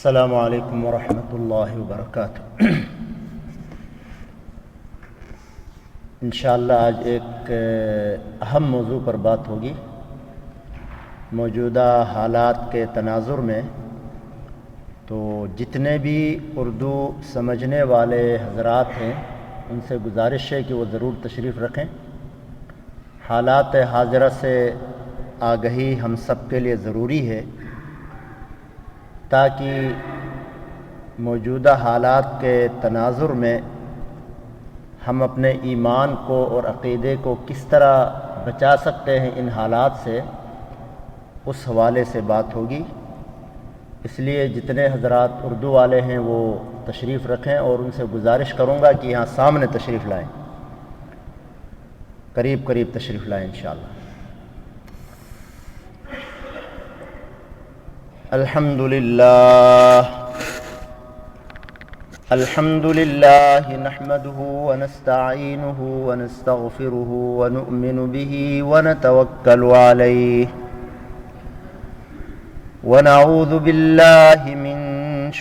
السلام علیکم ورحمۃ اللہ وبرکاتہ۔ انشاءاللہ آج ایک اہم موضوع پر بات ہوگی۔ موجودہ حالات کے تناظر میں تو جتنے بھی اردو سمجھنے والے حضرات ہیں ان سے گزارش ہے کہ وہ ضرور تشریف رکھیں۔ حالات حاضرہ سے آگہی ہم سب کے لیے ضروری ہے تاکہ موجودہ حالات کے تناظر میں ہم اپنے ایمان کو اور عقیدے کو کس طرح بچا سکتے ہیں ان حالات سے، اس حوالے سے بات ہوگی۔ اس لیے جتنے حضرات اردو والے ہیں وہ تشریف رکھیں، اور ان سے گزارش کروں گا کہ یہاں سامنے تشریف لائیں، قریب تشریف لائیں انشاءاللہ۔ الحمد للہ نحمده ونستعینه ونستغفره ونؤمن به ونتوکل علیہ ونعوذ باللہ من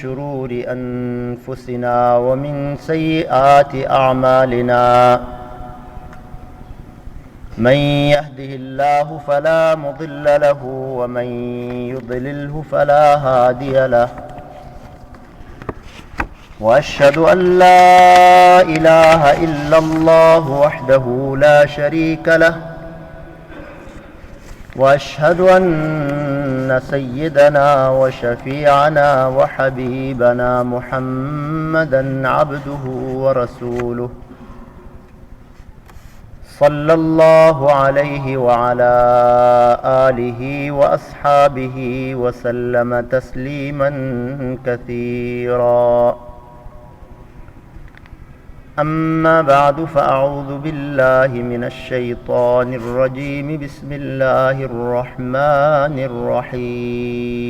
شرور انفسنا ومن سیئات اعمالنا، من يهده الله فلا مضل له ومن يضلله فلا هادي له، وأشهد أن لا إله إلا الله وحده لا شريك له، وأشهد أن سيدنا وشفيعنا وحبيبنا محمدا عبده ورسوله، صلى الله عليه وعلى آله وأصحابه وسلم تسليما كثيرا، أما بعد فأعوذ بالله من الشيطان الرجيم، بسم الله الرحمن الرحيم،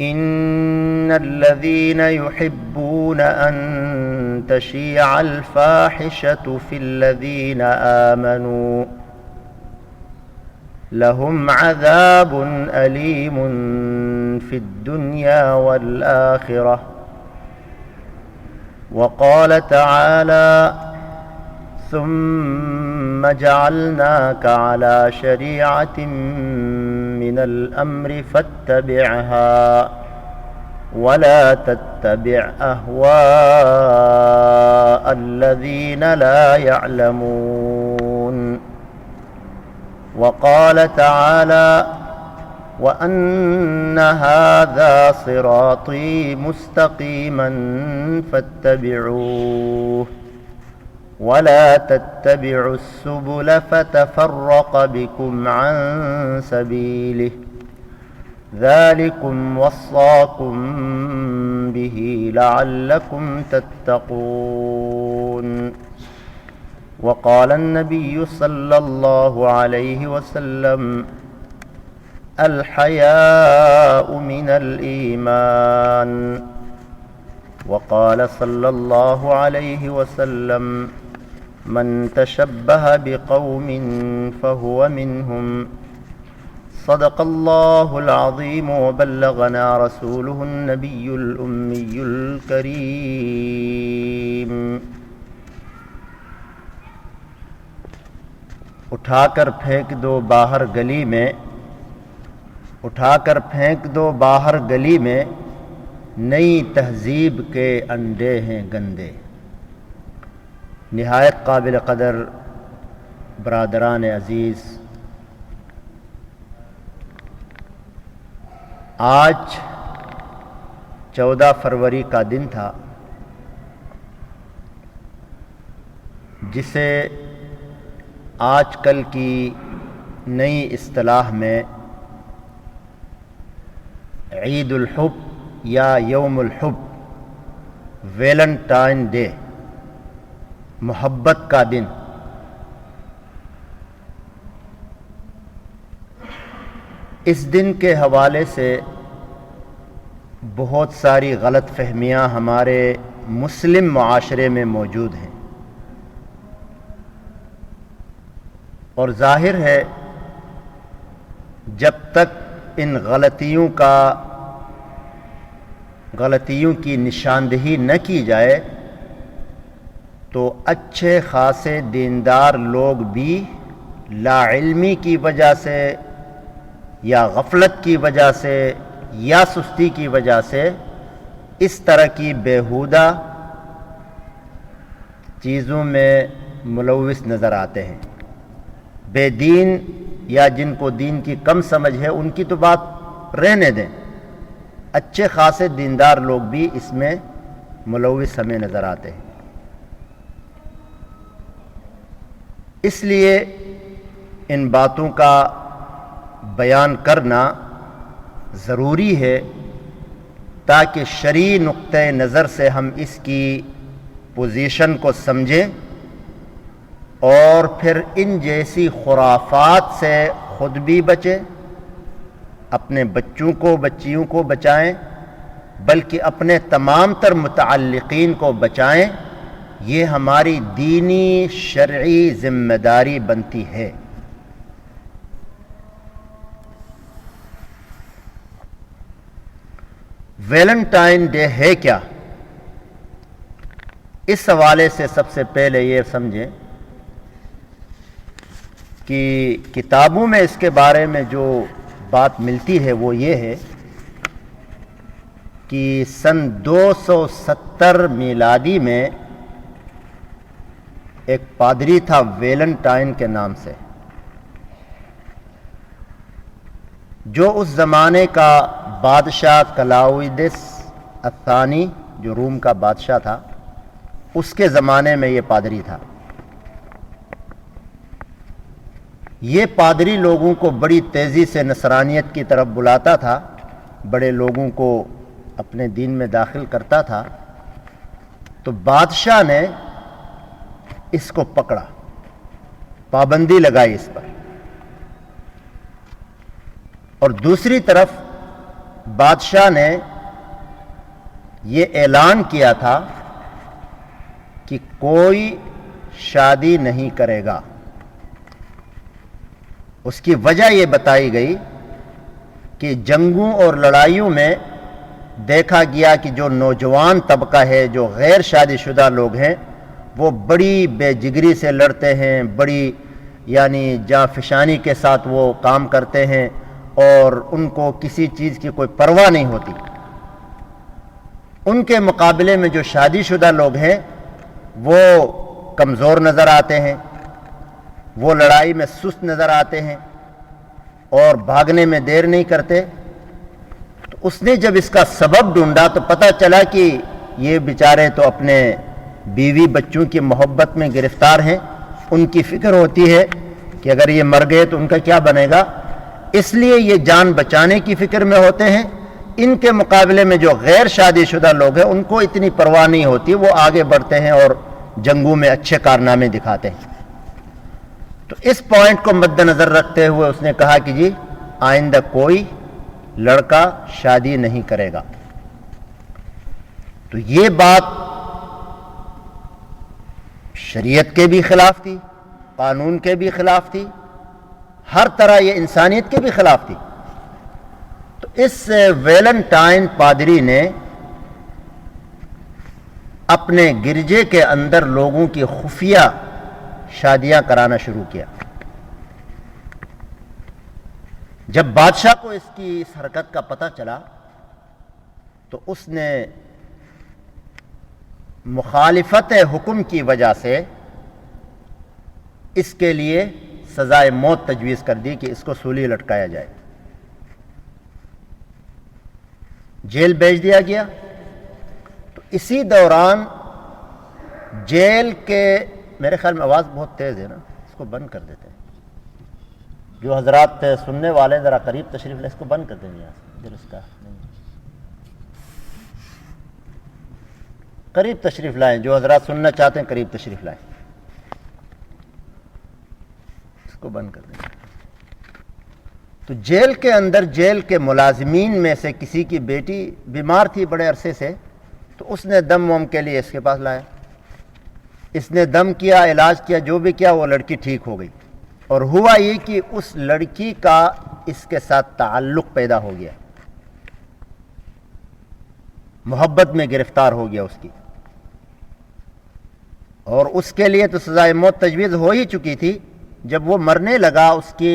إن الذين يحبون أن تشيع الفاحشة في الذين آمنوا لهم عذاب أليم في الدنيا والآخرة، وقال تعالى ثم جعلناك على شريعة من الأمر فاتبعها ولا تتبع أهواء الذين لا يعلمون، وقال تعالى وأن هذا صراطي مستقيما فاتبعوه ولا تتبعوا السبل فتفرق بكم عن سبيله، ذلكم وصاكم به لعلكم تتقون، وقال النبي صلى الله عليه وسلم الحياء من الإيمان، وقال صلى الله عليه وسلم من تشبه بقوم فهو منهم، صدق الله العظيم وبلغنا رسوله النبي الأمي الكريم۔ اٹھا کر پھینک دو باہر گلی میں، اٹھا کر پھینک دو باہر گلی میں، نئی تہذیب کے انڈے ہیں گندے۔ نہایت قابل قدر برادران عزیز، آج 14 فروری کا دن تھا جسے آج کل کی نئی اصطلاح میں عید الحب یا یوم الحب، ویلنٹائن ڈے، محبت کا دن۔ اس دن کے حوالے سے بہت ساری غلط فہمیاں ہمارے مسلم معاشرے میں موجود ہیں، اور ظاہر ہے جب تک ان غلطیوں کی نشاندہی نہ کی جائے تو اچھے خاصے دیندار لوگ بھی لا علمی کی وجہ سے یا غفلت کی وجہ سے یا سستی کی وجہ سے اس طرح کی بیہودہ چیزوں میں ملوث نظر آتے ہیں۔ بے دین یا جن کو دین کی کم سمجھ ہے ان کی تو بات رہنے دیں، اچھے خاصے دیندار لوگ بھی اس میں ملوث ہمیں نظر آتے ہیں۔ اس لیے ان باتوں کا بیان کرنا ضروری ہے تاکہ شرعی نقطۂ نظر سے ہم اس کی پوزیشن کو سمجھیں اور پھر ان جیسی خرافات سے خود بھی بچیں، اپنے بچوں کو بچیوں کو بچائیں، بلکہ اپنے تمام تر متعلقین کو بچائیں۔ یہ ہماری دینی شرعی ذمہ داری بنتی ہے۔ ویلنٹائن ڈے ہے کیا؟ اس حوالے سے سب سے پہلے یہ سمجھیں کہ کتابوں میں اس کے بارے میں جو بات ملتی ہے وہ یہ ہے کہ سن 270 میلادی میں ایک پادری تھا ویلنٹائن کے نام سے، جو اس زمانے کا بادشاہ کلاؤڈس الثانی جو روم کا بادشاہ تھا اس کے زمانے میں یہ پادری تھا۔ یہ پادری لوگوں کو بڑی تیزی سے نصرانیت کی طرف بلاتا تھا، بڑے لوگوں کو اپنے دین میں داخل کرتا تھا۔ تو بادشاہ نے اس کو پکڑا، پابندی لگائی اس پر، اور دوسری طرف بادشاہ نے یہ اعلان کیا تھا کہ کوئی شادی نہیں کرے گا۔ اس کی وجہ یہ بتائی گئی کہ جنگوں اور لڑائیوں میں دیکھا گیا کہ جو نوجوان طبقہ ہے، جو غیر شادی شدہ لوگ ہیں، وہ بڑی بے جگری سے لڑتے ہیں، بڑی یعنی جانفشانی کے ساتھ وہ کام کرتے ہیں اور ان کو کسی چیز کی کوئی پرواہ نہیں ہوتی۔ ان کے مقابلے میں جو شادی شدہ لوگ ہیں وہ کمزور نظر آتے ہیں، وہ لڑائی میں سست نظر آتے ہیں اور بھاگنے میں دیر نہیں کرتے۔ تو اس نے جب اس کا سبب ڈھونڈا تو پتہ چلا کہ یہ بیچارے تو اپنے بیوی بچوں کی محبت میں گرفتار ہیں، ان کی فکر ہوتی ہے کہ اگر یہ مر گئے تو ان کا کیا بنے گا، اس لیے یہ جان بچانے کی فکر میں ہوتے ہیں۔ ان کے مقابلے میں جو غیر شادی شدہ لوگ ہیں ان کو اتنی پرواہ نہیں ہوتی، وہ آگے بڑھتے ہیں اور جنگوں میں اچھے کارنامے دکھاتے ہیں۔ تو اس پوائنٹ کو مد نظر رکھتے ہوئے اس نے کہا کہ جی آئندہ کوئی لڑکا شادی نہیں کرے گا۔ تو یہ بات شریعت کے بھی خلاف تھی، قانون کے بھی خلاف تھی، ہر طرح یہ انسانیت کے بھی خلاف تھی۔ تو اس ویلنٹائن پادری نے اپنے گرجے کے اندر لوگوں کی خفیہ شادیاں کرانا شروع کیا۔ جب بادشاہ کو اس کی اس حرکت کا پتہ چلا تو اس نے مخالفت حکم کی وجہ سے اس کے لیے سزائے موت تجویز کر دی کہ اس کو سولی لٹکایا جائے۔ جیل بھیج دیا گیا۔ تو اسی دوران جیل کے، میرے خیال میں آواز بہت تیز ہے نا، اس کو بند کر دیتے ہیں۔ جو حضرات سننے والے ذرا قریب تشریف لیں، اس کو بند کر دیں یہاں سے، اس کا قریب تشریف لائیں۔ جو حضرات سننا چاہتے ہیں قریب تشریف لائیں، اس کو بند کر دیں۔ تو جیل کے اندر جیل کے ملازمین میں سے کسی کی بیٹی بیمار تھی بڑے عرصے سے، تو اس نے دم وم کے لیے اس کے پاس لایا۔ اس نے دم کیا، علاج کیا، جو بھی کیا، وہ لڑکی ٹھیک ہو گئی۔ اور ہوا یہ کہ اس لڑکی کا اس کے ساتھ تعلق پیدا ہو گیا، محبت میں گرفتار ہو گیا اس کی، اور اس کے لیے تو سزائے موت تجویز ہو ہی چکی تھی۔ جب وہ مرنے لگا، اس کی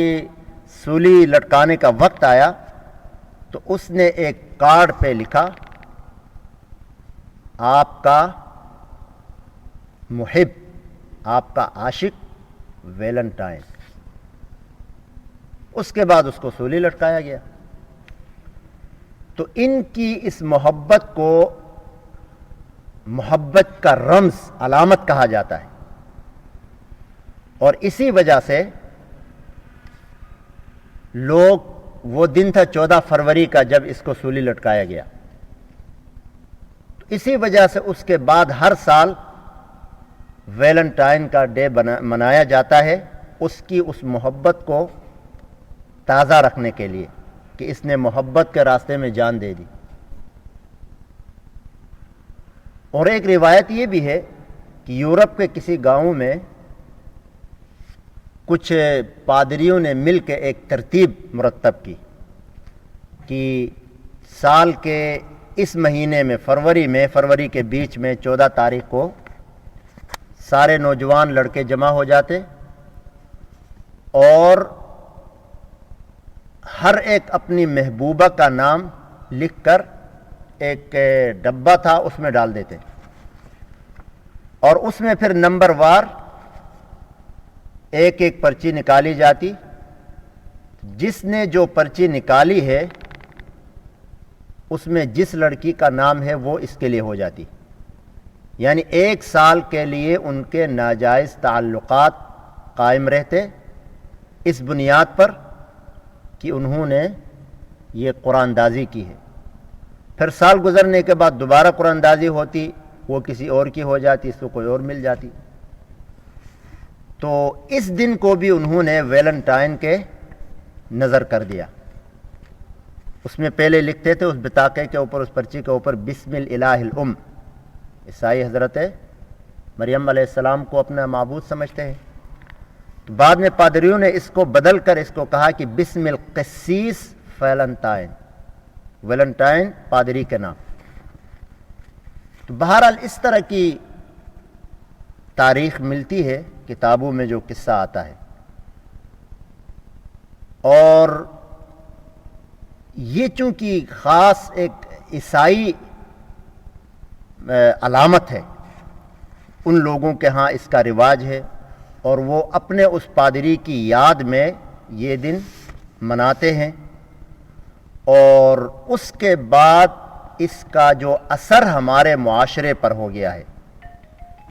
سولی لٹکانے کا وقت آیا، تو اس نے ایک کارڈ پہ لکھا، آپ کا محب، آپ کا عاشق ویلنٹائن۔ اس کے بعد اس کو سولی لٹکایا گیا۔ تو ان کی اس محبت کو محبت کا رمز، علامت کہا جاتا ہے، اور اسی وجہ سے لوگ، وہ دن تھا 14 فروری کا جب اس کو سولی لٹکایا گیا، تو اسی وجہ سے اس کے بعد ہر سال ویلنٹائن کا ڈے منایا جاتا ہے، اس کی اس محبت کو تازہ رکھنے کے لیے کہ اس نے محبت کے راستے میں جان دے دی۔ اور ایک روایت یہ بھی ہے کہ یورپ کے کسی گاؤں میں کچھ پادریوں نے مل کے ایک ترتیب مرتب کی کہ سال کے اس مہینے میں، فروری کے بیچ میں 14 تاریخ کو سارے نوجوان لڑکے جمع ہو جاتے، اور ہر ایک اپنی محبوبہ کا نام لکھ کر ایک ڈبہ تھا اس میں ڈال دیتے، اور اس میں پھر نمبر وار ایک ایک پرچی نکالی جاتی۔ جس نے جو پرچی نکالی ہے اس میں جس لڑکی کا نام ہے وہ اس کے لیے ہو جاتی، یعنی 1 سال کے لیے ان کے ناجائز تعلقات قائم رہتے، اس بنیاد پر کہ انہوں نے یہ قرآن دازی کی ہے۔ پھر سال گزرنے کے بعد دوبارہ قرآن دازی ہوتی، وہ کسی اور کی ہو جاتی، اس کو کوئی اور مل جاتی۔ تو اس دن کو بھی انہوں نے ویلنٹائن کے نظر کر دیا۔ اس میں پہلے لکھتے تھے اس بطاقے کے اوپر، اس پرچی کے اوپر، بسم الالہ الام، عیسائی حضرت مریم علیہ السلام کو اپنا معبود سمجھتے ہیں۔ تو بعد میں پادریوں نے اس کو بدل کر اس کو کہا کہ بسم القسیس ویلنٹائن، ویلنٹائن پادری کے نام۔ تو بہرحال اس طرح کی تاریخ ملتی ہے کتابوں میں جو قصہ آتا ہے، اور یہ چونکہ خاص ایک عیسائی علامت ہے، ان لوگوں کے ہاں اس کا رواج ہے، اور وہ اپنے اس پادری کی یاد میں یہ دن مناتے ہیں۔ اور اس کے بعد اس کا جو اثر ہمارے معاشرے پر ہو گیا ہے،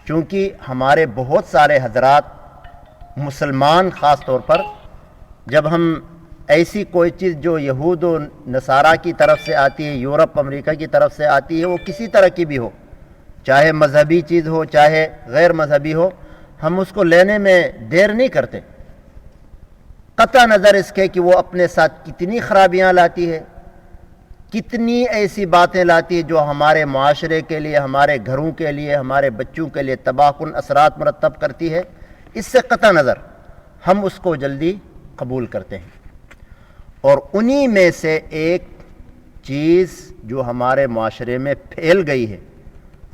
چونکہ ہمارے بہت سارے حضرات مسلمان خاص طور پر، جب ہم ایسی کوئی چیز جو یہود و نصارہ کی طرف سے آتی ہے، یورپ امریکہ کی طرف سے آتی ہے، وہ کسی طرح کی بھی ہو، چاہے مذہبی چیز ہو چاہے غیر مذہبی ہو، ہم اس کو لینے میں دیر نہیں کرتے، قطع نظر اس کے کہ وہ اپنے ساتھ کتنی خرابیاں لاتی ہے، کتنی ایسی باتیں لاتی ہے جو ہمارے معاشرے کے لیے، ہمارے گھروں کے لیے، ہمارے بچوں کے لیے تباہ کن اثرات مرتب کرتی ہے۔ اس سے قطع نظر ہم اس کو جلدی قبول کرتے ہیں۔ اور انہی میں سے ایک چیز جو ہمارے معاشرے میں پھیل گئی ہے،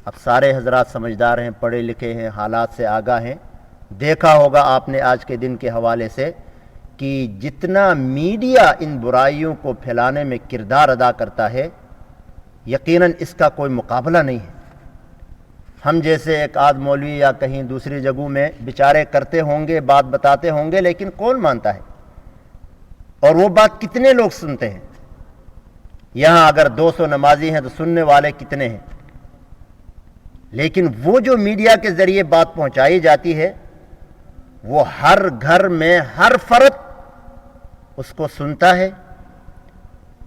اب سارے حضرات سمجھدار ہیں، پڑھے لکھے ہیں، حالات سے آگاہ ہیں، دیکھا ہوگا آپ نے آج کے دن کے حوالے سے کہ جتنا میڈیا ان برائیوں کو پھیلانے میں کردار ادا کرتا ہے، یقیناً اس کا کوئی مقابلہ نہیں ہے۔ ہم جیسے ایک آدھ مولوی یا کہیں دوسری جگہوں میں بیچارے کرتے ہوں گے، بات بتاتے ہوں گے، لیکن کون مانتا ہے؟ اور وہ بات کتنے لوگ سنتے ہیں؟ یہاں اگر 200 نمازی ہیں تو سننے والے کتنے ہیں؟ لیکن وہ جو میڈیا کے ذریعے بات پہنچائی جاتی ہے، وہ ہر گھر میں ہر فرد اس کو سنتا ہے،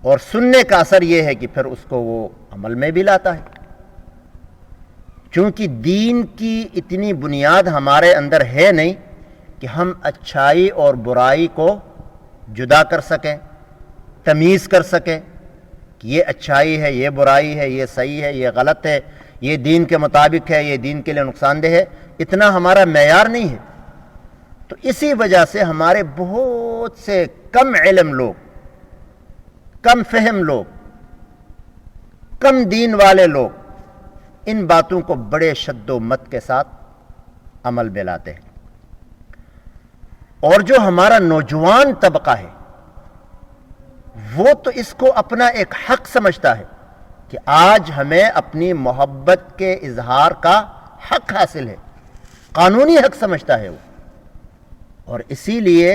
اور سننے کا اثر یہ ہے کہ پھر اس کو وہ عمل میں بھی لاتا ہے۔ چونکہ دین کی اتنی بنیاد ہمارے اندر ہے نہیں کہ ہم اچھائی اور برائی کو جدا کر سکیں، تمیز کر سکیں کہ یہ اچھائی ہے، یہ برائی ہے، یہ صحیح ہے، یہ غلط ہے، یہ دین کے مطابق ہے، یہ دین کے لیے نقصان دہ ہے۔ اتنا ہمارا معیار نہیں ہے۔ تو اسی وجہ سے ہمارے بہت سے کم علم لوگ، کم فہم لوگ، کم دین والے لوگ ان باتوں کو بڑے شد و مت کے ساتھ عمل میں لاتے ہیں، اور جو ہمارا نوجوان طبقہ ہے وہ تو اس کو اپنا ایک حق سمجھتا ہے کہ آج ہمیں اپنی محبت کے اظہار کا حق حاصل ہے، قانونی حق سمجھتا ہے وہ، اور اسی لیے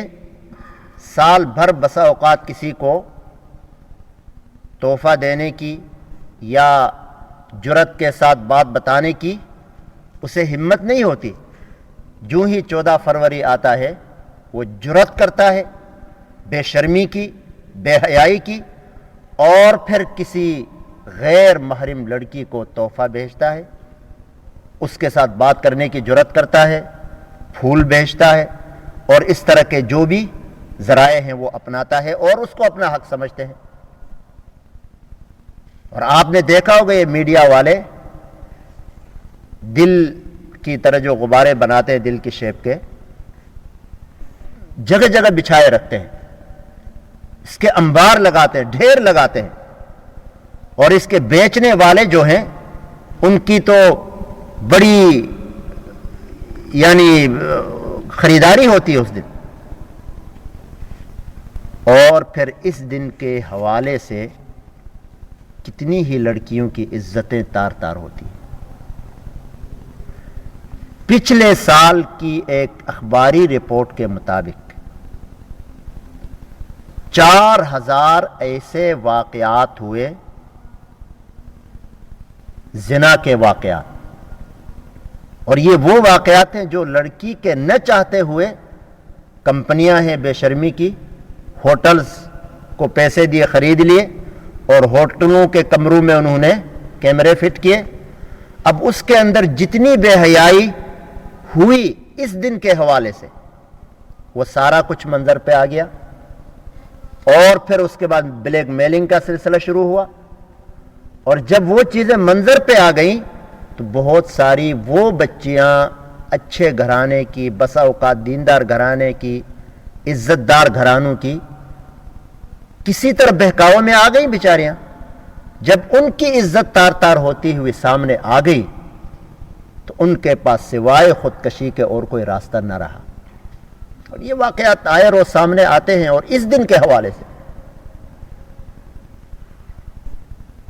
سال بھر بسا اوقات کسی کو تحفہ دینے کی یا جرأت کے ساتھ بات بتانے کی اسے ہمت نہیں ہوتی۔ جو ہی 14 فروری آتا ہے وہ جرأت کرتا ہے بے شرمی کی، بے حیائی کی، اور پھر کسی غیر محرم لڑکی کو تحفہ بھیجتا ہے، اس کے ساتھ بات کرنے کی جرأت کرتا ہے، پھول بھیجتا ہے، اور اس طرح کے جو بھی ذرائع ہیں وہ اپناتا ہے اور اس کو اپنا حق سمجھتے ہیں۔ اور آپ نے دیکھا ہوگا یہ میڈیا والے دل کی طرح جو غبارے بناتے ہیں دل کی شیپ کے، جگہ جگہ بچھائے رکھتے ہیں، اس کے انبار لگاتے ہیں، ڈھیر لگاتے ہیں، اور اس کے بیچنے والے جو ہیں ان کی تو بڑی خریداری ہوتی ہے اس دن، اور پھر اس دن کے حوالے سے کتنی ہی لڑکیوں کی عزتیں تار تار ہوتی ہیں۔ پچھلے سال کی ایک اخباری رپورٹ کے مطابق 4000 ایسے واقعات ہوئے، زنا کے واقعات، اور یہ وہ واقعات ہیں جو لڑکی کے نہ چاہتے ہوئے کمپنیاں ہیں بے شرمی کی، ہوٹلز کو پیسے دیے خرید لیے، اور ہوٹلوں کے کمروں میں انہوں نے کیمرے فٹ کیے۔ اب اس کے اندر جتنی بے حیائی ہوئی اس دن کے حوالے سے وہ سارا کچھ منظر پہ آ گیا، اور پھر اس کے بعد بلیک میلنگ کا سلسلہ شروع ہوا، اور جب وہ چیزیں منظر پہ آ گئیں تو بہت ساری وہ بچیاں اچھے گھرانے کی، بسا اوقات دیندار گھرانے کی، عزت دار گھرانوں کی، کسی طرح بہکاوے میں آ گئیں بیچاریاں۔ جب ان کی عزت تار تار ہوتی ہوئی سامنے آ گئی تو ان کے پاس سوائے خودکشی کے اور کوئی راستہ نہ رہا، اور یہ واقعات آئے روز سامنے آتے ہیں، اور اس دن کے حوالے سے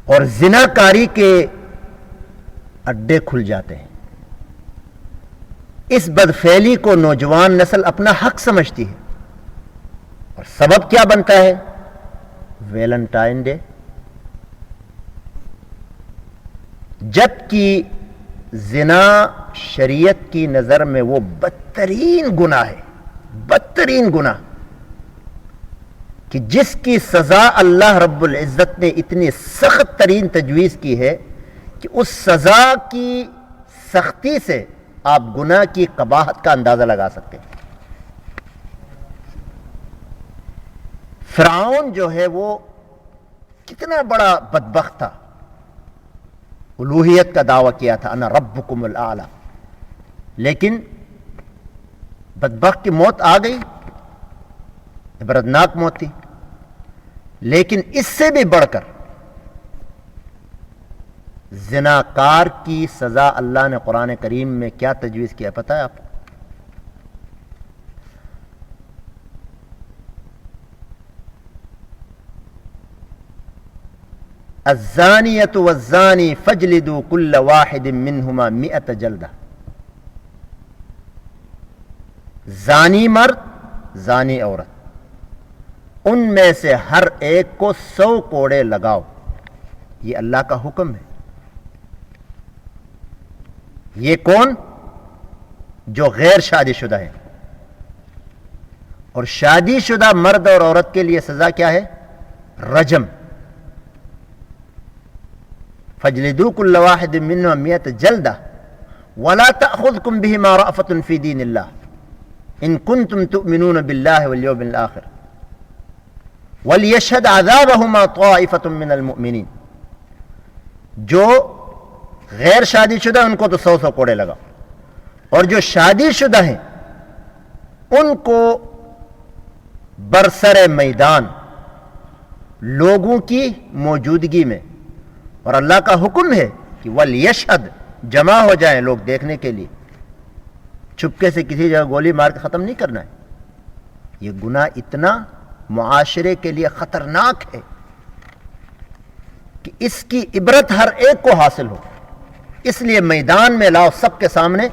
اور زناکاری کے اڈے کھل جاتے ہیں۔ اس بدفعلی کو نوجوان نسل اپنا حق سمجھتی ہے، اور سبب کیا بنتا ہے؟ ویلنٹائن ڈے، جبکہ زنا شریعت کی نظر میں وہ بدترین گناہ ہے، بدترین گناہ، کہ جس کی سزا اللہ رب العزت نے اتنی سخت ترین تجویز کی ہے کہ اس سزا کی سختی سے آپ گناہ کی قباحت کا اندازہ لگا سکتے ہیں۔ فرعون جو ہے وہ کتنا بڑا بدبخت تھا، الوہیت کا دعویٰ کیا تھا، انا ربکم الاعلی، لیکن بدبخت کی موت آ گئی، عبرتناک موت تھی۔ لیکن اس سے بھی بڑھ کر زناکار کی سزا اللہ نے قرآن کریم میں کیا تجویز کیا پتہ ہے آپ کو؟ الزانیۃ والزانی فاجلدوا کل واحد منہما 100 جلدہ۔ زانی مرد، زانی عورت، ان میں سے ہر ایک کو 100 کوڑے لگاؤ، یہ اللہ کا حکم ہے۔ یہ کون؟ جو غیر شادی شدہ ہے، اور شادی شدہ مرد اور عورت کے لیے سزا کیا ہے؟ رجم۔ فاجلدوا كل واحد منهما 100 جلدة ولا تأخذكم بهما رأفة في دين الله إن كنتم تؤمنون بالله واليوم الآخر وليشهد عذابهما طائفة من المؤمنين۔ جو غیر شادی شدہ ان کو تو 100 کوڑے لگا، اور جو شادی شدہ ہیں ان کو برسر میدان لوگوں کی موجودگی میں، اور اللہ کا حکم ہے کہ وَلْيَشْهَدْ جمع ہو جائیں لوگ دیکھنے کے لیے، چھپکے سے کسی جگہ گولی مار کے ختم نہیں کرنا ہے. یہ گناہ اتنا معاشرے کے لیے خطرناک ہے کہ اس کی عبرت ہر ایک کو حاصل ہو. اس لیے میدان میں لاؤ سب کے سامنے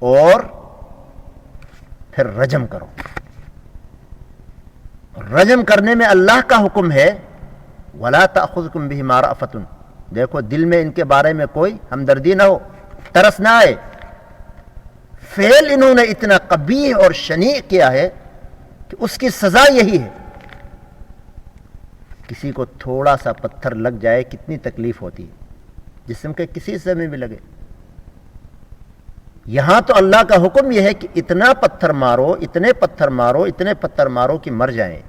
اور پھر رجم کرو. رجم کرنے میں اللہ کا حکم ہے وَلَا تَأْخُذْكُمْ بِهِمَا رَأْفَةٌ، دیکھو دل میں ان کے بارے میں کوئی ہمدردی نہ ہو، ترس نہ آئے. فعل انہوں نے اتنا قبیح اور شنیع کیا ہے کہ اس کی سزا یہی ہے. کسی کو تھوڑا سا پتھر لگ جائے کتنی تکلیف ہوتی ہے، جسم کے کسی حصے میں بھی لگے. یہاں تو اللہ کا حکم یہ ہے کہ اتنا پتھر مارو، اتنے پتھر مارو، اتنے پتھر مارو کہ مر جائیں،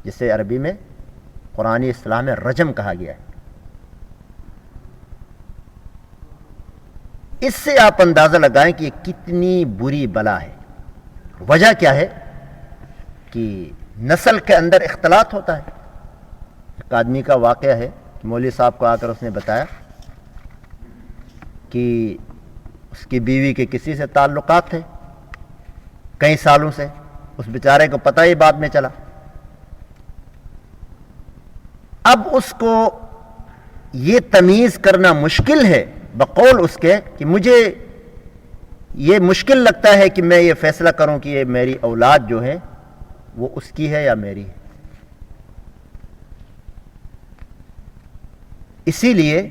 جسے عربی میں قرآنی اصطلاح میں رجم کہا گیا ہے. اس سے آپ اندازہ لگائیں کہ یہ کتنی بری بلا ہے. وجہ کیا ہے کہ نسل کے اندر اختلاط ہوتا ہے. ایک آدمی کا واقعہ ہے، مولوی صاحب کو آ کر اس نے بتایا کہ اس کی بیوی کے کسی سے تعلقات تھے کئی سالوں سے. اس بیچارے کو پتہ ہی بعد میں چلا. اب اس کو یہ تمیز کرنا مشکل ہے بقول اس کے کہ مجھے یہ مشکل لگتا ہے کہ میں یہ فیصلہ کروں کہ یہ میری اولاد جو ہے وہ اس کی ہے یا میری ہے. اسی لیے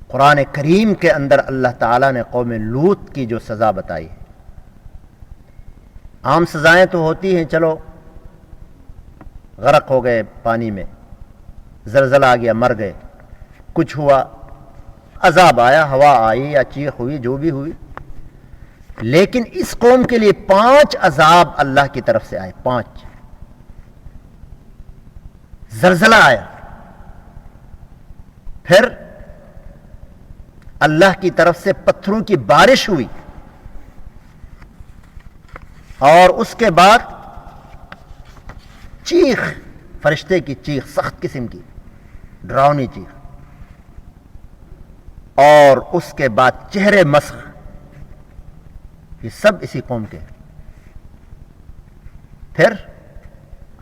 قرآن کریم کے اندر اللہ تعالیٰ نے قوم لوط کی جو سزا بتائی ہے، عام سزائیں تو ہوتی ہیں، چلو غرق ہو گئے پانی میں، زلزلہ آ گیا مر گئے، کچھ ہوا عذاب آیا، ہوا آئی یا چیخ ہوئی، جو بھی ہوئی. لیکن اس قوم کے لیے 5 عذاب اللہ کی طرف سے آئے. 5 زلزلہ آیا، پھر اللہ کی طرف سے پتھروں کی بارش ہوئی، اور اس کے بعد چیخ، فرشتے کی چیخ، سخت قسم کی ڈراؤنی چیخ، اور اس کے بعد چہرے مسخ. یہ سب اسی قوم کے. پھر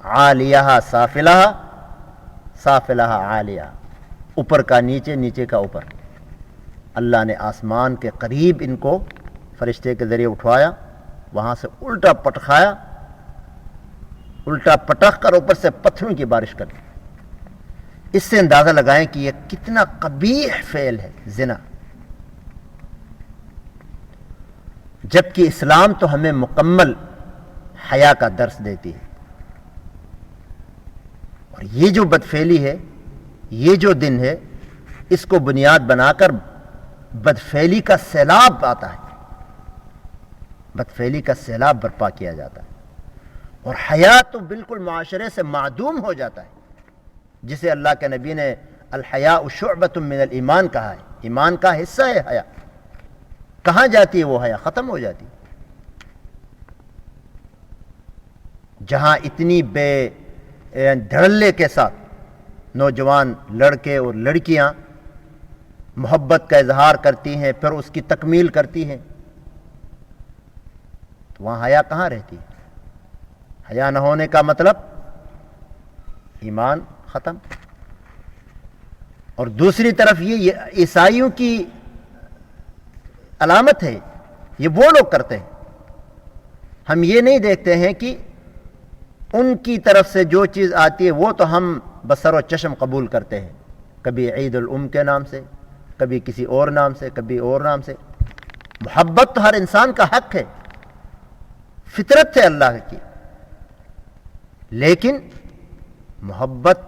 عالیہ سافلہ، سافلہ عالیہ، اوپر کا نیچے، نیچے کا اوپر. اللہ نے آسمان کے قریب ان کو فرشتے کے ذریعے اٹھوایا، وہاں سے الٹا پٹخایا، الٹا پٹخ کر اوپر سے پتھروں کی بارش کر دی. اس سے اندازہ لگائیں کہ یہ کتنا قبیح فعل ہے زنا. جبکہ اسلام تو ہمیں مکمل حیا کا درس دیتی ہے. اور یہ جو بدفعلی ہے، یہ جو دن ہے، اس کو بنیاد بنا کر بدفعلی کا سیلاب آتا ہے، بدفعلی کا سیلاب برپا کیا جاتا ہے، اور حیا تو بالکل معاشرے سے معدوم ہو جاتا ہے، جسے اللہ کے نبی نے الحیاء شعبۃ من الایمان کہا ہے. ایمان کا حصہ ہے حیا. کہاں جاتی ہے وہ حیا؟ ختم ہو جاتی. جہاں اتنی بے دھڑلے کے ساتھ نوجوان لڑکے اور لڑکیاں محبت کا اظہار کرتی ہیں، پھر اس کی تکمیل کرتی ہیں، تو وہاں حیا کہاں رہتی ہے؟ حیا نہ ہونے کا مطلب ایمان ختم. اور دوسری طرف یہ عیسائیوں کی علامت ہے، یہ وہ لوگ کرتے ہیں. ہم یہ نہیں دیکھتے ہیں کہ ان کی طرف سے جو چیز آتی ہے وہ تو ہم بسر و چشم قبول کرتے ہیں، کبھی عید الام کے نام سے، کبھی کسی اور نام سے، کبھی اور نام سے. محبت تو ہر انسان کا حق ہے، فطرت ہے اللہ کی. لیکن محبت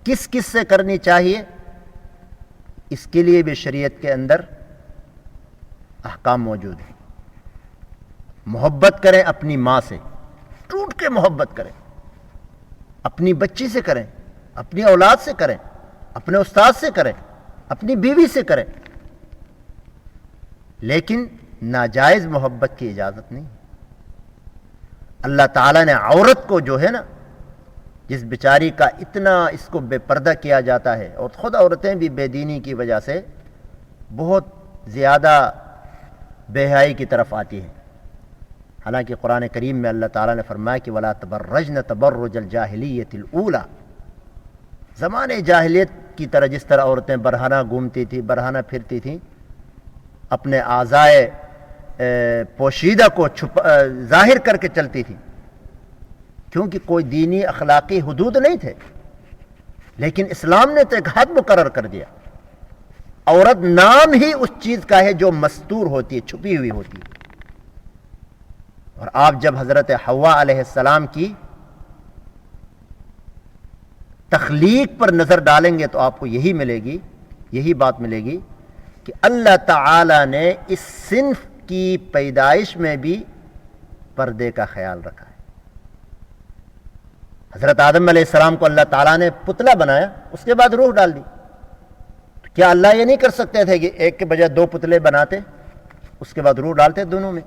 کس کس سے کرنی چاہیے، اس کے لیے بھی شریعت کے اندر احکام موجود ہیں. محبت کریں اپنی ماں سے، ٹوٹ کے محبت کریں، اپنی بچی سے کریں، اپنی اولاد سے کریں، اپنے استاد سے کریں، اپنی بیوی سے کریں. لیکن ناجائز محبت کی اجازت نہیں. اللہ تعالیٰ نے عورت کو جو ہے نا، جس بیچاری کا اتنا اس کو بے پردہ کیا جاتا ہے، اور خود عورتیں بھی بے دینی کی وجہ سے بہت زیادہ بے حیائی کی طرف آتی ہیں. حالانکہ قرآن کریم میں اللہ تعالیٰ نے فرمایا کہ وَلَا تَبَرَّجْنَ تَبَرُّجَ الْجَاهِلِيَّةِ الْأُولَى، زمانے جاہلیت کی طرح جس طرح عورتیں برہنہ گھومتی تھیں، برہنہ پھرتی تھیں، اپنے اعضائے پوشیدہ کو ظاہر کر کے چلتی تھی، کیونکہ کوئی دینی اخلاقی حدود نہیں تھے. لیکن اسلام نے تو ایک حد مقرر کر دیا. عورت نام ہی اس چیز کا ہے جو مستور ہوتی ہے، چھپی ہوئی ہوتی ہے. اور آپ جب حضرت حوا علیہ السلام کی تخلیق پر نظر ڈالیں گے تو آپ کو یہی ملے گی، یہی بات ملے گی کہ اللہ تعالی نے اس صنف کی پیدائش میں بھی پردے کا خیال رکھا ہے. حضرت آدم علیہ السلام کو اللہ تعالیٰ نے پتلا بنایا، اس کے بعد روح ڈال دی. کیا اللہ یہ نہیں کر سکتے تھے کہ ایک کے بجائے دو پتلے بناتے، اس کے بعد روح ڈالتے دونوں میں؟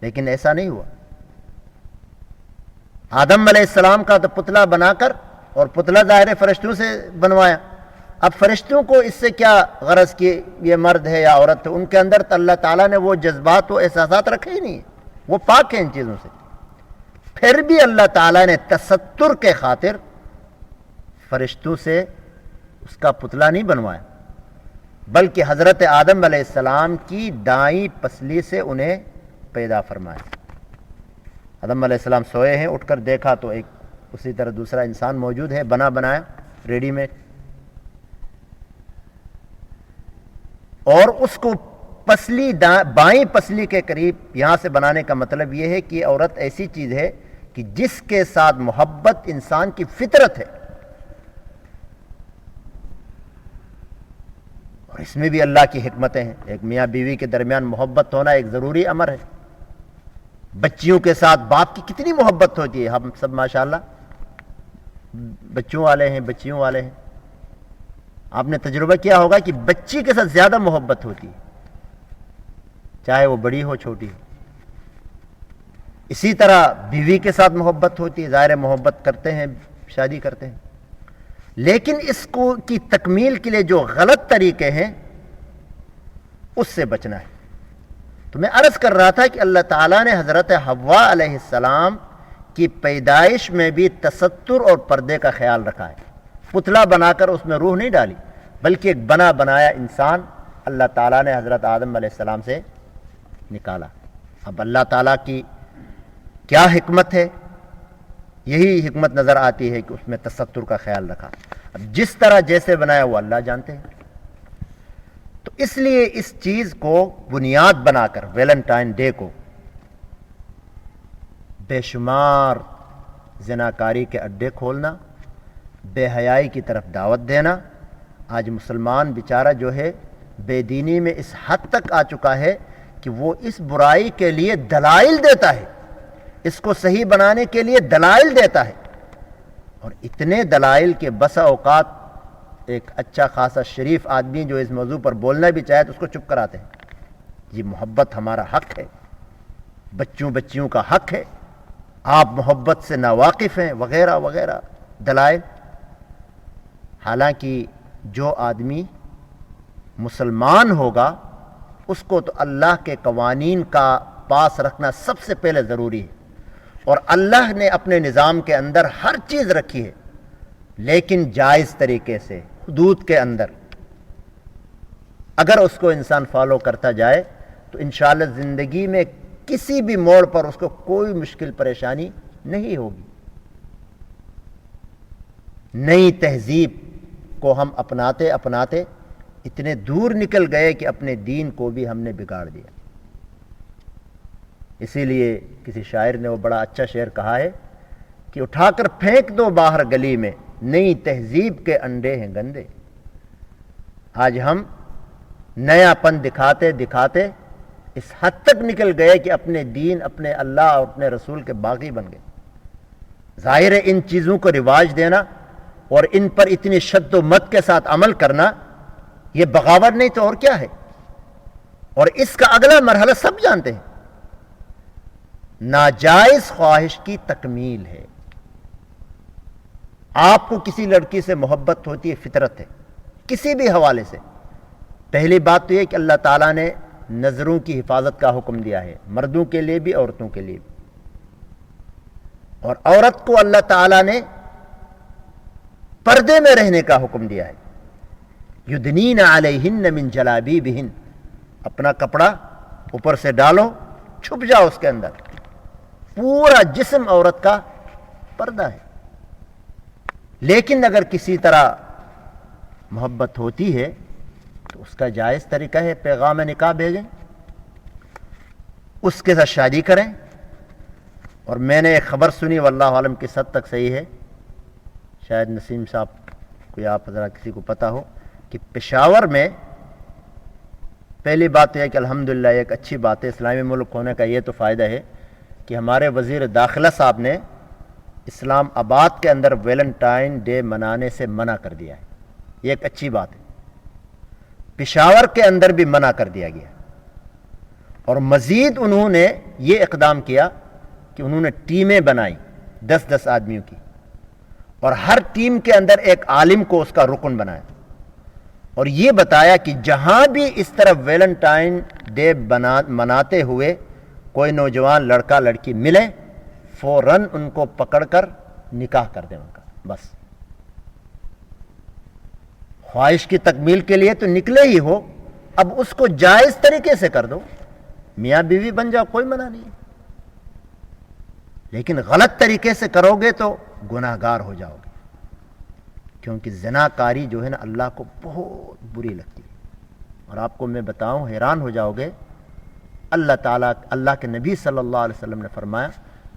لیکن ایسا نہیں ہوا. آدم علیہ السلام کا تو پتلا بنا کر، اور پتلا ظاہر فرشتوں سے بنوایا. اب فرشتوں کو اس سے کیا غرض کہ یہ مرد ہے یا عورت ہے؟ ان کے اندر تو اللہ تعالیٰ نے وہ جذبات و احساسات رکھے ہی نہیں، وہ پاک ہیں ان چیزوں سے. پھر بھی اللہ تعالیٰ نے تستر کے خاطر فرشتوں سے اس کا پتلا نہیں بنوایا، بلکہ حضرت آدم علیہ السلام کی دائیں پسلی سے انہیں پیدا فرمایا. آدم علیہ السلام سوئے ہیں، اٹھ کر دیکھا تو ایک اسی طرح دوسرا انسان موجود ہے، بنا بنایا، ریڈی میڈ. اور اس کو پسلی بائیں پسلی کے قریب یہاں سے بنانے کا مطلب یہ ہے کہ عورت ایسی چیز ہے کہ جس کے ساتھ محبت انسان کی فطرت ہے. اور اس میں بھی اللہ کی حکمتیں ہیں. ایک میاں بیوی کے درمیان محبت ہونا ایک ضروری امر ہے. بچیوں کے ساتھ باپ کی کتنی محبت ہوتی ہے. ہم سب ماشاءاللہ بچوں والے ہیں، بچیوں والے ہیں. آپ نے تجربہ کیا ہوگا کہ بچی کے ساتھ زیادہ محبت ہوتی ہے، چاہے وہ بڑی ہو چھوٹی ہو. اسی طرح بیوی کے ساتھ محبت ہوتی ہے، ظاہر محبت کرتے ہیں، شادی کرتے ہیں. لیکن اس کو کی تکمیل کے لیے جو غلط طریقے ہیں اس سے بچنا ہے. تو میں عرض کر رہا تھا کہ اللہ تعالیٰ نے حضرت حوا علیہ السلام کی پیدائش میں بھی تستر اور پردے کا خیال رکھا ہے. پتلا بنا کر اس میں روح نہیں ڈالی، بلکہ ایک بنا بنایا انسان اللہ تعالیٰ نے حضرت آدم علیہ السلام سے نکالا. اب اللہ تعالیٰ کی کیا حکمت ہے؟ یہی حکمت نظر آتی ہے کہ اس میں تستر کا خیال رکھا. اب جس طرح جیسے بنایا وہ اللہ جانتے ہیں. تو اس لیے اس چیز کو بنیاد بنا کر ویلنٹائن ڈے کو بے شمار زناکاری کے اڈے کھولنا، بے حیائی کی طرف دعوت دینا. آج مسلمان بیچارہ جو ہے بے دینی میں اس حد تک آ چکا ہے کہ وہ اس برائی کے لیے دلائل دیتا ہے، اس کو صحیح بنانے کے لیے دلائل دیتا ہے. اور اتنے دلائل کے بسا اوقات ایک اچھا خاصا شریف آدمی جو اس موضوع پر بولنا بھی چاہے تو اس کو چپ کراتے ہیں. یہ محبت ہمارا حق ہے، بچیوں کا حق ہے، آپ محبت سے ناواقف ہیں، وغیرہ وغیرہ دلائل. حالانکہ جو آدمی مسلمان ہوگا اس کو تو اللہ کے قوانین کا پاس رکھنا سب سے پہلے ضروری ہے. اور اللہ نے اپنے نظام کے اندر ہر چیز رکھی ہے، لیکن جائز طریقے سے، حدود کے اندر. اگر اس کو انسان فالو کرتا جائے تو انشاءاللہ زندگی میں کسی بھی موڑ پر اس کو کوئی مشکل پریشانی نہیں ہوگی. نئی تہذیب کو ہم اپناتے اتنے دور نکل گئے کہ اپنے دین کو بھی ہم نے بگاڑ دیا. اسی لیے کسی شاعر نے وہ بڑا اچھا شعر کہا ہے کہ اٹھا کر پھینک دو باہر گلی میں، نئی تہذیب کے انڈے ہیں گندے. آج ہم نیا پن دکھاتے اس حد تک نکل گئے کہ اپنے دین، اپنے اللہ اور اپنے رسول کے باغی بن گئے. ظاہر ہے ان چیزوں کو رواج دینا اور ان پر اتنی شد و مت کے ساتھ عمل کرنا یہ بغاوت نہیں تو اور کیا ہے. اور اس کا اگلا مرحلہ سب جانتے ہیں، ناجائز خواہش کی تکمیل ہے۔ آپ کو کسی لڑکی سے محبت ہوتی ہے، فطرت ہے، کسی بھی حوالے سے۔ پہلی بات تو یہ کہ اللہ تعالیٰ نے نظروں کی حفاظت کا حکم دیا ہے، مردوں کے لیے بھی عورتوں کے لیے بھی، اور عورت کو اللہ تعالیٰ نے پردے میں رہنے کا حکم دیا ہے۔ یدنین علیہن من جلابیبہن، اپنا کپڑا اوپر سے ڈالو، چھپ جاؤ اس کے اندر، پورا جسم عورت کا پردہ ہے۔ لیکن اگر کسی طرح محبت ہوتی ہے تو اس کا جائز طریقہ ہے پیغام نکاح بھیجیں، اس کے ساتھ شادی کریں۔ اور میں نے ایک خبر سنی، واللہ عالم کس حد تک صحیح ہے، شاید نسیم صاحب کوئی آپ حضرات کسی کو پتہ ہو، کہ پشاور میں پہلی بات تو یہ کہ الحمدللہ ایک اچھی بات ہے، اسلامی ملک ہونے کا یہ تو فائدہ ہے کہ ہمارے وزیر داخلہ صاحب نے اسلام آباد کے اندر ویلنٹائن ڈے منانے سے منع کر دیا ہے، یہ ایک اچھی بات ہے۔ پشاور کے اندر بھی منع کر دیا گیا، اور مزید انہوں نے یہ اقدام کیا کہ انہوں نے ٹیمیں بنائی 10-10 آدمیوں کی، اور ہر ٹیم کے اندر ایک عالم کو اس کا رکن بنایا، اور یہ بتایا کہ جہاں بھی اس طرح ویلنٹائن ڈے مناتے ہوئے کوئی نوجوان لڑکا لڑکی ملے، فوراً ان کو پکڑ کر نکاح کر دیں ان کا، بس۔ خواہش کی تکمیل کے لیے تو نکلے ہی ہو، اب اس کو جائز طریقے سے کر دو، میاں بیوی بن جاؤ، کوئی منع نہیں ہے۔ لیکن غلط طریقے سے کرو گے تو گناہ گار ہو جاؤ گے، کیونکہ زنا کاری جو ہے نا اللہ کو بہت بری لگتی ہے۔ اور آپ کو میں بتاؤں، حیران ہو جاؤ گے، اللہ تعالیٰ، اللہ کے نبی صلی اللہ علیہ وسلم نے فرمایا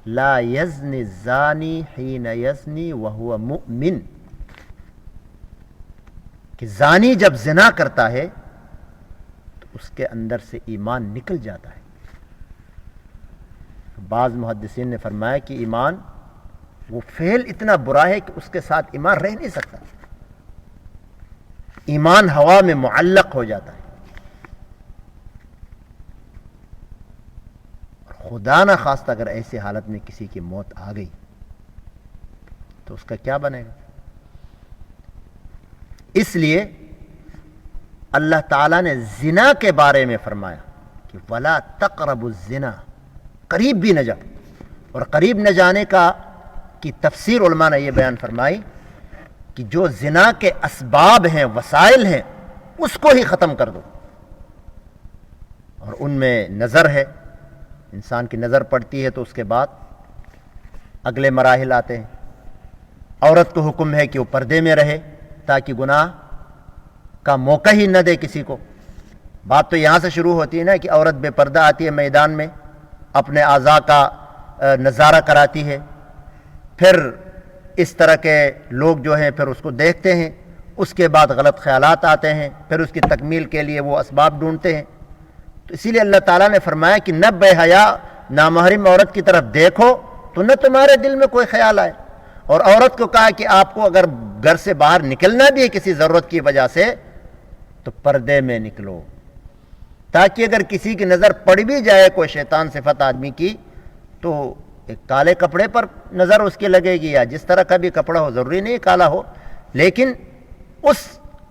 لا یزنی الزانی حین یزنی وہو مؤمن، کہ زانی جب زنا کرتا ہے تو اس کے اندر سے ایمان نکل جاتا ہے۔ بعض محدثین نے فرمایا کہ ایمان، وہ فعل اتنا برا ہے کہ اس کے ساتھ ایمان رہ نہیں سکتا، ایمان ہوا میں معلق ہو جاتا ہے۔ اور خدا نہ خواستہ اگر ایسی حالت میں کسی کی موت آ گئی تو اس کا کیا بنے گا؟ اس لیے اللہ تعالیٰ نے زنا کے بارے میں فرمایا کہ وَلَا تَقْرَبُوا الزِّنَا، قریب بھی نہ جاؤ۔ اور قریب نہ جانے کی تفسیر علماء نے یہ بیان فرمائی کہ جو زنا کے اسباب ہیں، وسائل ہیں، اس کو ہی ختم کر دو۔ اور ان میں نظر ہے، انسان کی نظر پڑتی ہے تو اس کے بعد اگلے مراحل آتے ہیں۔ عورت کو حکم ہے کہ وہ پردے میں رہے تاکہ گناہ کا موقع ہی نہ دے کسی کو۔ بات تو یہاں سے شروع ہوتی ہے نا کہ عورت بے پردہ آتی ہے میدان میں، اپنے اعضاء کا نظارہ کراتی ہے، پھر اس طرح کے لوگ جو ہیں پھر اس کو دیکھتے ہیں، اس کے بعد غلط خیالات آتے ہیں، پھر اس کی تکمیل کے لیے وہ اسباب ڈھونڈتے ہیں۔ تو اسی لیے اللہ تعالیٰ نے فرمایا کہ نہ بے حیا نامحرم عورت کی طرف دیکھو تو نہ تمہارے دل میں کوئی خیال آئے۔ اور عورت کو کہا کہ آپ کو اگر گھر سے باہر نکلنا بھی ہے کسی ضرورت کی وجہ سے تو پردے میں نکلو، تاکہ اگر کسی کی نظر پڑ بھی جائے کوئی شیطان صفت آدمی کی تو ایک کالے کپڑے پر نظر اس کی لگے گی، یا جس طرح کا بھی کپڑا ہو، ضروری نہیں کالا ہو، لیکن اس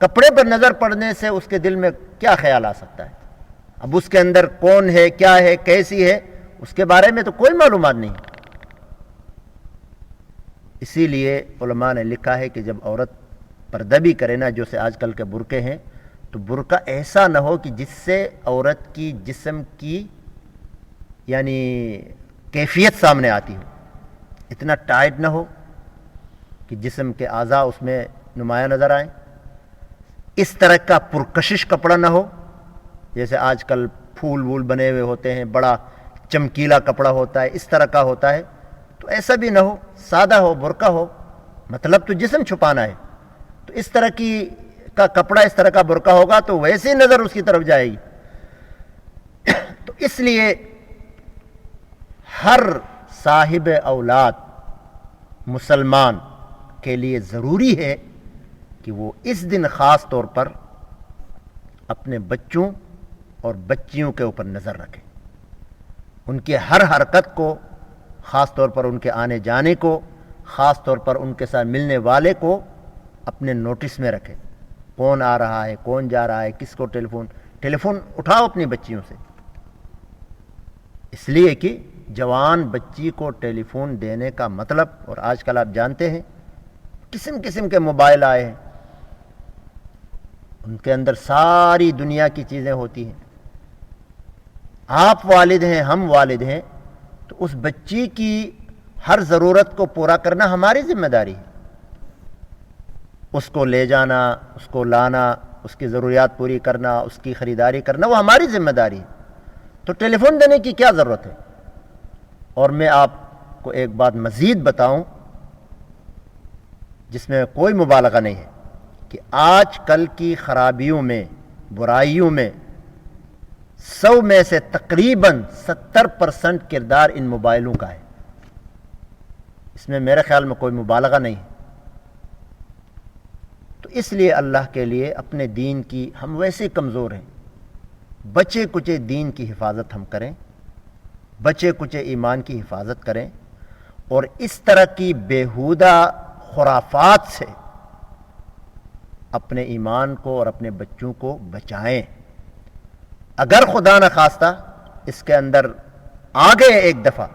کپڑے پر نظر پڑنے سے اس کے دل میں کیا خیال آ سکتا ہے؟ اب اس کے اندر کون ہے، کیا ہے، کیسی ہے، اس کے بارے میں تو کوئی معلومات نہیں۔ اسی لیے علماء نے لکھا ہے کہ جب عورت پردہ بھی کرے نا، جو سے آج کل کے برقعے ہیں، تو برقع ایسا نہ ہو کہ جس سے عورت کی جسم کی یعنی کیفیت سامنے آتی ہو، اتنا ٹائٹ نہ ہو کہ جسم کے اعضاء اس میں نمایاں نظر آئیں، اس طرح کا پرکشش کپڑا نہ ہو جیسے آج کل پھول وول بنے ہوئے ہوتے ہیں، بڑا چمکیلا کپڑا ہوتا ہے، اس طرح کا ہوتا ہے، تو ایسا بھی نہ ہو، سادہ ہو، برقع ہو، مطلب تو جسم چھپانا ہے، تو اس طرح کا کپڑا، اس طرح کا برقع ہوگا تو ویسے نظر اس کی طرف جائے گی۔ تو اس لیے ہر صاحب اولاد مسلمان کے لیے ضروری ہے کہ وہ اس دن خاص طور پر اپنے بچوں اور بچیوں کے اوپر نظر رکھیں، ان کی ہر حرکت کو، خاص طور پر ان کے آنے جانے کو، خاص طور پر ان کے ساتھ ملنے والے کو اپنے نوٹس میں رکھیں، کون آ رہا ہے، کون جا رہا ہے، کس کو ٹیلی فون اٹھاؤ اپنی بچیوں سے، اس لیے کہ جوان بچی کو ٹیلی فون دینے کا مطلب، اور آج کل آپ جانتے ہیں قسم قسم کے موبائل آئے ہیں، ان کے اندر ساری دنیا کی چیزیں ہوتی ہیں، آپ والد ہیں، ہم والد ہیں، تو اس بچی کی ہر ضرورت کو پورا کرنا ہماری ذمہ داری ہے، اس کو لے جانا، اس کو لانا، اس کی ضروریات پوری کرنا، اس کی خریداری کرنا، وہ ہماری ذمہ داری ہے، تو ٹیلی فون دینے کی کیا ضرورت ہے؟ اور میں آپ کو ایک بات مزید بتاؤں جس میں کوئی مبالغہ نہیں ہے کہ آج کل کی خرابیوں میں، برائیوں میں 100 میں سے تقریباً 70% کردار ان موبائلوں کا ہے، اس میں میرے خیال میں کوئی مبالغہ نہیں ہے۔ تو اس لیے اللہ کے لیے اپنے دین کی، ہم ویسے کمزور ہیں، بچے کچے دین کی حفاظت ہم کریں، بچے کچے ایمان کی حفاظت کریں، اور اس طرح کی بیہودہ خرافات سے اپنے ایمان کو اور اپنے بچوں کو بچائیں۔ اگر خدا نہ خواستہ اس کے اندر آ گئے ایک دفعہ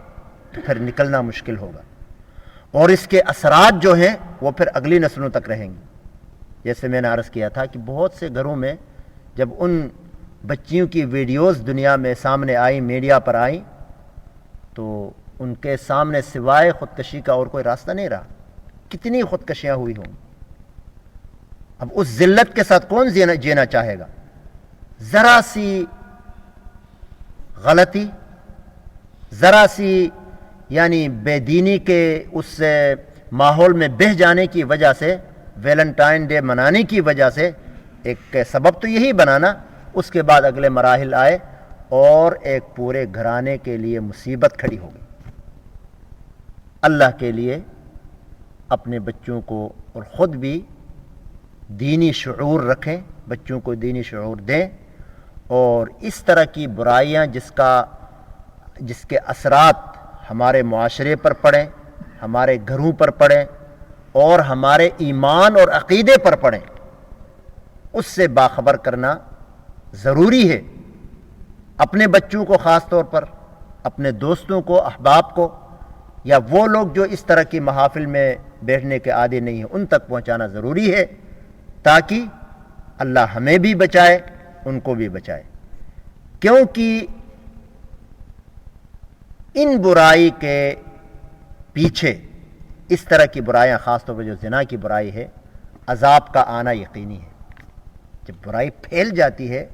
تو پھر نکلنا مشکل ہوگا، اور اس کے اثرات جو ہیں وہ پھر اگلی نسلوں تک رہیں گی۔ جیسے میں نے عرض کیا تھا کہ بہت سے گھروں میں جب ان بچیوں کی ویڈیوز دنیا میں سامنے آئی، میڈیا پر آئیں، تو ان کے سامنے سوائے خودکشی کا اور کوئی راستہ نہیں رہا۔ کتنی خودکشیاں ہوئی ہوں، اب اس ذلت کے ساتھ کون جینا چاہے گا؟ ذرا سی غلطی، ذرا سی یعنی بے دینی کے اس ماحول میں بہہ جانے کی وجہ سے، ویلنٹائن ڈے منانے کی وجہ سے، ایک سبب تو یہی بنانا، اس کے بعد اگلے مراحل آئے اور ایک پورے گھرانے کے لیے مصیبت کھڑی ہو گئی۔ اللہ کے لیے اپنے بچوں کو اور خود بھی دینی شعور رکھیں، بچوں کو دینی شعور دیں، اور اس طرح کی برائیاں جس کے اثرات ہمارے معاشرے پر پڑیں، ہمارے گھروں پر پڑیں، اور ہمارے ایمان اور عقیدے پر پڑیں، اس سے باخبر کرنا ضروری ہے۔ اپنے بچوں کو خاص طور پر، اپنے دوستوں کو، احباب کو، یا وہ لوگ جو اس طرح کی محافل میں بیٹھنے کے عادی نہیں ہیں، ان تک پہنچانا ضروری ہے، تاکہ اللہ ہمیں بھی بچائے، ان کو بھی بچائے۔ کیونکہ ان برائی کے پیچھے، اس طرح کی برائیاں، خاص طور پر جو زنا کی برائی ہے، عذاب کا آنا یقینی ہے۔ جب برائی پھیل جاتی ہے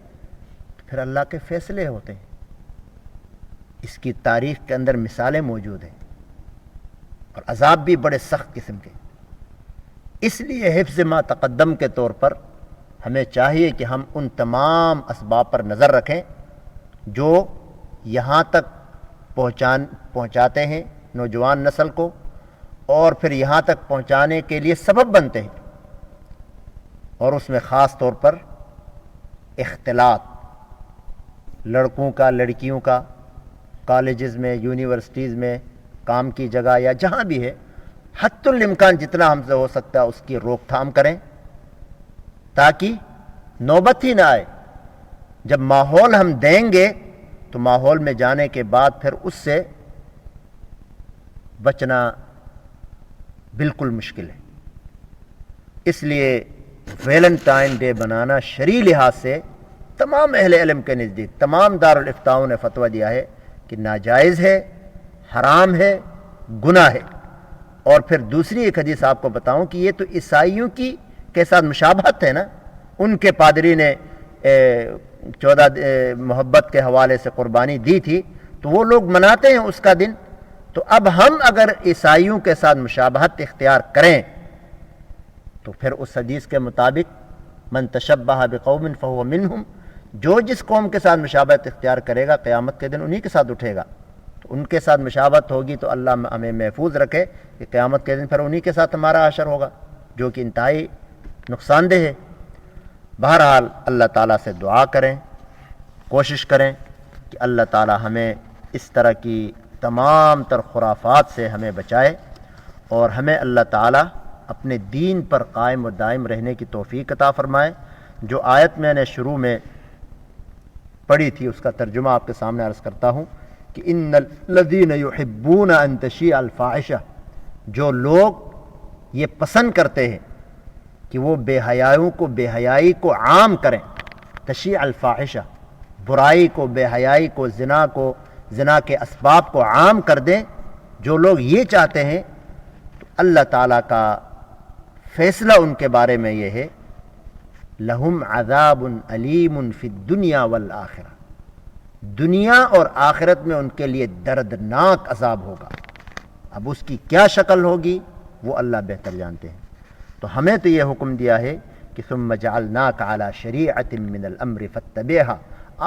تو پھر اللہ کے فیصلے ہوتے ہیں، اس کی تاریخ کے اندر مثالیں موجود ہیں، اور عذاب بھی بڑے سخت قسم کے۔ اس لیے حفظ ما تقدم کے طور پر ہمیں چاہیے کہ ہم ان تمام اسباب پر نظر رکھیں جو یہاں تک پہنچاتے ہیں نوجوان نسل کو، اور پھر یہاں تک پہنچانے کے لیے سبب بنتے ہیں، اور اس میں خاص طور پر اختلاط، لڑکوں کا، لڑکیوں کا، کالجز میں، یونیورسٹیز میں، کام کی جگہ یا جہاں بھی ہے، حتی الامکان جتنا ہم سے ہو سکتا ہے اس کی روک تھام کریں، تاکہ نوبت ہی نہ آئے۔ جب ماحول ہم دیں گے تو ماحول میں جانے کے بعد پھر اس سے بچنا بالکل مشکل ہے۔ اس لیے ویلنٹائن ڈے بنانا شرعی لحاظ سے تمام اہل علم کے نزدیک، تمام دارالفتاؤں نے فتویٰ دیا ہے کہ ناجائز ہے، حرام ہے، گناہ ہے۔ اور پھر دوسری ایک حدیث آپ کو بتاؤں کہ یہ تو عیسائیوں کی کے ساتھ مشابہت ہے نا، ان کے پادری نے 14 محبت کے حوالے سے قربانی دی تھی، تو وہ لوگ مناتے ہیں اس کا دن، تو اب ہم اگر عیسائیوں کے ساتھ مشابہت اختیار کریں تو پھر اس حدیث کے مطابق من تشبہ بقوم فہو منہم، جو جس قوم کے ساتھ مشابہت اختیار کرے گا قیامت کے دن انہی کے ساتھ اٹھے گا۔ تو ان کے ساتھ مشابہت ہوگی تو اللہ ہمیں محفوظ رکھے کہ قیامت کے دن پھر انہی کے ساتھ ہمارا حشر ہوگا، جو کہ انتہائی نقصان دہ ہے۔ بہرحال اللہ تعالیٰ سے دعا کریں کوشش کریں کہ اللہ تعالی ہمیں اس طرح کی تمام تر خرافات سے ہمیں بچائے اور ہمیں اللہ تعالی اپنے دین پر قائم و دائم رہنے کی توفیق عطا فرمائے۔ جو آیت میں نے شروع میں پڑھی تھی اس کا ترجمہ آپ کے سامنے عرض کرتا ہوں کہ ان الذین یحبون ان تشیع الفاحشہ، جو لوگ یہ پسند کرتے ہیں کہ وہ بے حیائی کو عام کریں، تشیع الفاحشہ، برائی کو، بے حیائی کو، زنا کے اسباب کو عام کر دیں، جو لوگ یہ چاہتے ہیں تو اللہ تعالیٰ کا فیصلہ ان کے بارے میں یہ ہے، لہم عذاب علیم فی الدنیا والآخرہ، دنیا اور آخرت میں ان کے لیے دردناک عذاب ہوگا۔ اب اس کی کیا شکل ہوگی وہ اللہ بہتر جانتے ہیں۔ تو ہمیں تو یہ حکم دیا ہے کہ ثم جعلناک علی شریعۃ من الامر فاتبعها،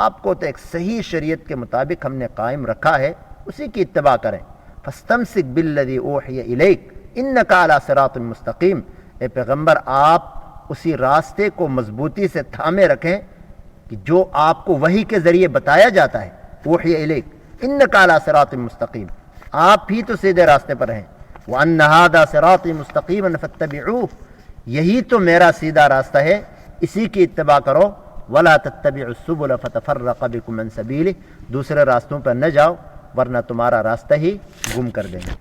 آپ کو تو ایک صحیح شریعت کے مطابق ہم نے قائم رکھا ہے، اسی کی اتباع کریں۔ فاستمسک بالذی اوحی الیک انک علی صراط مستقیم، اے پیغمبر آپ اسی راستے کو مضبوطی سے تھامے رکھیں کہ جو آپ کو وحی کے ذریعے بتایا جاتا ہے، اوحی الیک انک علی صراط مستقیم، آپ ہی تو سیدھے راستے پر ہیں۔ وَأَنَّ هَذَا صِرَاطِي مُسْتَقِيمًا فَاتَّبِعُوهُ، یہی تو میرا سیدھا راستہ ہے، اسی کی اتباع کرو۔ وَلَا تَتَّبِعُوا السُّبُلَ فَتَفَرَّقَ بِكُمْ عَنْ سَبِيلِهِ، دوسرے راستوں پر نہ جاؤ ورنہ تمہارا راستہ ہی گم کر دیں گے۔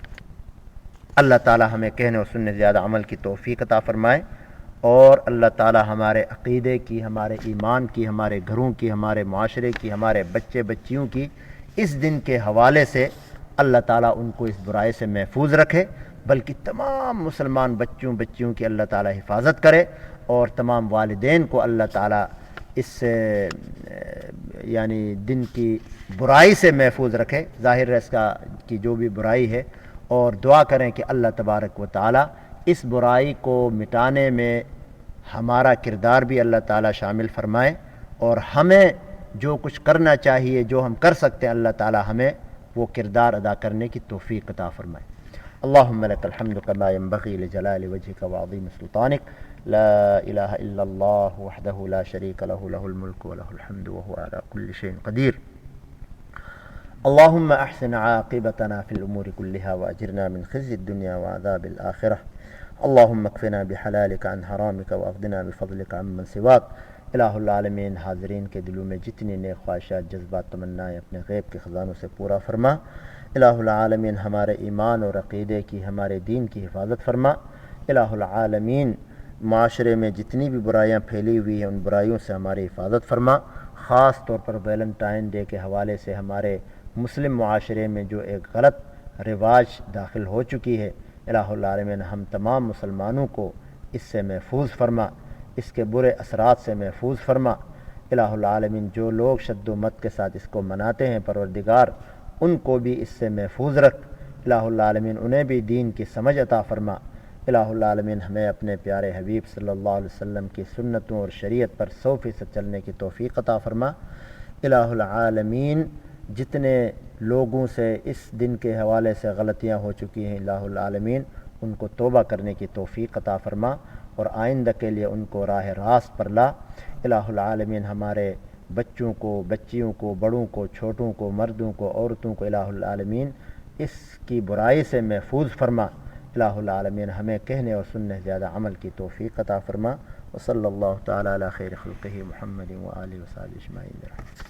اللہ تعالی ہمیں کہنے اور سننے زیادہ عمل کی توفیق عطا فرمائے، اور اللہ تعالی ہمارے عقیدے کی، ہمارے ایمان کی، ہمارے گھروں کی، ہمارے معاشرے کی، ہمارے بچے بچیوں کی اس دن کے حوالے سے اللہ تعالیٰ ان کو اس برائی سے محفوظ رکھے، بلکہ تمام مسلمان بچوں بچیوں کی اللہ تعالیٰ حفاظت کرے، اور تمام والدین کو اللہ تعالیٰ اس یعنی دن کی برائی سے محفوظ رکھے، ظاہر ہے اس کا کی جو بھی برائی ہے، اور دعا کریں کہ اللہ تبارک و تعالیٰ اس برائی کو مٹانے میں ہمارا کردار بھی اللہ تعالیٰ شامل فرمائے، اور ہمیں جو کچھ کرنا چاہیے، جو ہم کر سکتے ہیں، اللہ تعالیٰ ہمیں وہ کردار ادا کرنے کی توفیق عطا فرمائے۔ اللہم لک الحمد کما ینبغی لجلال وجہک وعظیم سلطانک، لا الہ الا اللہ وحدہ لا شریک لہ، لہ الملک ولہ الحمد وہو علی کل شیء قدیر۔ اللہم احسن عاقبتنا فی الامور کلہا واجرنا من خزی الدنیا وعذاب الآخرہ، اللہم اکفنا بحلالک عن حرامک واغننا بفضلک عمن سواک۔ الہ العالمین، حاضرین کے دلوں میں جتنی نیک خواہشات، جذبات، تمنائیں اپنے غیب کے خزانوں سے پورا فرما۔ الہ العالمین، ہمارے ایمان اور عقیدے کی، ہمارے دین کی حفاظت فرما۔ الہ العالمین، معاشرے میں جتنی بھی برائیاں پھیلی ہوئی ہیں ان برائیوں سے ہماری حفاظت فرما۔ خاص طور پر ویلنٹائن ڈے کے حوالے سے ہمارے مسلم معاشرے میں جو ایک غلط رواج داخل ہو چکی ہے، الہ العالمین ہم تمام مسلمانوں کو اس سے محفوظ فرما، اس کے برے اثرات سے محفوظ فرما۔ الہ العالمین، جو لوگ شد و مت کے ساتھ اس کو مناتے ہیں، پروردگار ان کو بھی اس سے محفوظ رکھ۔ الہ العالمین، انہیں بھی دین کی سمجھ عطا فرما۔ الہ العالمین، ہمیں اپنے پیارے حبیب صلی اللہ علیہ وسلم کی سنتوں اور شریعت پر 100% چلنے کی توفیق عطا فرما۔ الہ العالمین، جتنے لوگوں سے اس دن کے حوالے سے غلطیاں ہو چکی ہیں، الہ العالمین ان کو توبہ کرنے کی توفیق عطا فرما، اور آئندہ کے لیے ان کو راہ راست پر لا۔ الہ العالمین، ہمارے بچوں کو، بچیوں کو، بڑوں کو، چھوٹوں کو، مردوں کو، عورتوں کو الہ العالمین اس کی برائی سے محفوظ فرما۔ الہ العالمین، ہمیں کہنے اور سننے زیادہ عمل کی توفیق عطا فرما۔ وصلی اللہ تعالی علی خیر خلقہ محمد وآلہ وصحبہ اجمعین۔